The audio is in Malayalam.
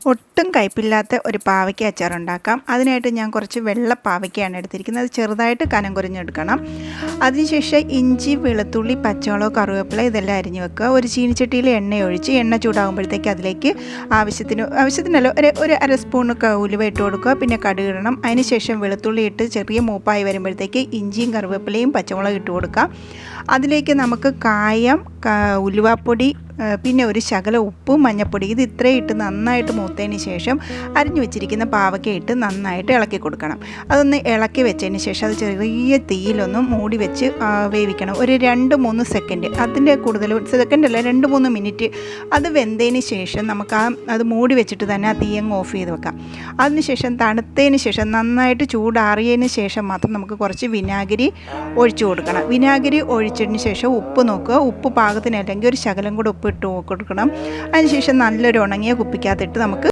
ഒട്ടും കയ്പില്ലാത്ത ഒരു പാവയ്ക്ക അച്ചാർ ഉണ്ടാക്കാം. അതിനായിട്ട് ഞാൻ കുറച്ച് വെള്ള പാവയ്ക്കയാണ് എടുത്തിരിക്കുന്നത്. അത് ചെറുതായിട്ട് കനം കുറിഞ്ഞെടുക്കണം. അതിനുശേഷം ഇഞ്ചി, വെളുത്തുള്ളി, പച്ചമുളക്, കറിവേപ്പില ഇതെല്ലാം അരിഞ്ഞ് വെക്കുക. ഒരു ചീനിച്ചട്ടിയിൽ എണ്ണ ഒഴിച്ച് എണ്ണ ചൂടാകുമ്പോഴത്തേക്ക് അതിലേക്ക് ആവശ്യത്തിനല്ല ഒരു അര സ്പൂൺ ഉലുവ ഇട്ട് കൊടുക്കുക. പിന്നെ കടുക് ഇടണം. അതിനുശേഷം വെളുത്തുള്ളി ഇട്ട് ചെറിയ മൂപ്പായി വരുമ്പോഴത്തേക്ക് ഇഞ്ചിയും കറിവേപ്പിലയും പച്ചമുളക് ഇട്ട് കൊടുക്കുക. അതിലേക്ക് നമുക്ക് കായം, ഉലുവാപ്പൊടി, പിന്നെ ഒരു ശകല ഉപ്പും മഞ്ഞൾപ്പൊടി ഇത് ഇത്രയും ഇട്ട് നന്നായിട്ട് മൂത്തതിന് ശേഷം അരിഞ്ഞു വെച്ചിരിക്കുന്ന പാവയ്ക്ക ഇട്ട് നന്നായിട്ട് ഇളക്കി കൊടുക്കണം. അതൊന്ന് ഇളക്കി വെച്ചതിന് ശേഷം അത് ചെറിയ തീയിലൊന്ന് മൂടി വെച്ച് വേവിക്കണം. ഒരു 2-3 സെക്കൻഡ്, അതിൻ്റെ കൂടുതൽ സെക്കൻഡല്ല 2-3 മിനിറ്റ് അത് വെന്തതിന് ശേഷം നമുക്ക് അത് മൂടി വെച്ചിട്ട് തന്നെ ആ തീയങ്ങ് ഓഫ് ചെയ്ത് വെക്കാം. അതിനുശേഷം തണുത്തതിന് ശേഷം നന്നായിട്ട് ചൂടാറിയതിന് ശേഷം മാത്രം നമുക്ക് കുറച്ച് വിനാഗിരി ഒഴിച്ചു കൊടുക്കണം. വിനാഗിരി ഒഴിച്ചതിന് ശേഷം ഉപ്പ് നോക്കുക. ഉപ്പ് പാകത്തിനല്ലെങ്കിൽ ഒരു ശകലം കൂടെ ഉപ്പ് ഇട്ട് കൊടുക്കണം. അതിനുശേഷം നല്ലൊരു ഉണങ്ങിയ കുപ്പിക്കകത്തിട്ട് നമുക്ക്